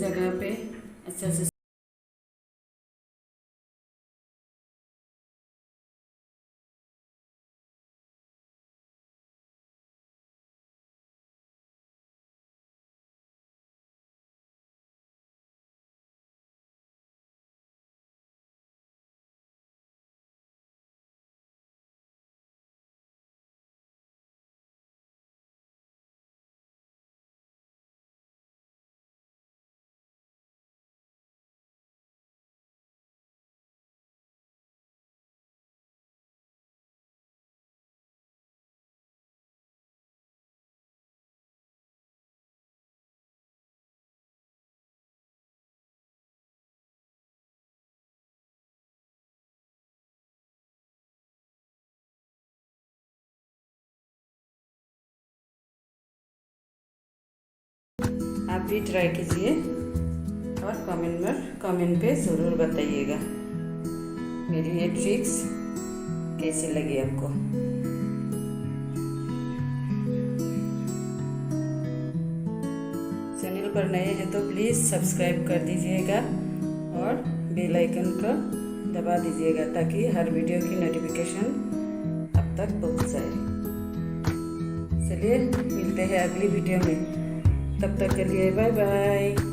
जगह पे अच्छा से आप भी ट्राई कीजिए और कमेंट पे ज़रूर बताइएगा मेरी ये ट्रिक्स कैसी लगी आपको। चैनल पर नए हैं तो प्लीज़ सब्सक्राइब कर दीजिएगा और बेल आइकन को दबा दीजिएगा ताकि हर वीडियो की नोटिफिकेशन अब तक पहुंच जाए। चलिए मिलते हैं अगली वीडियो में, तब तक के लिए बाय बाय।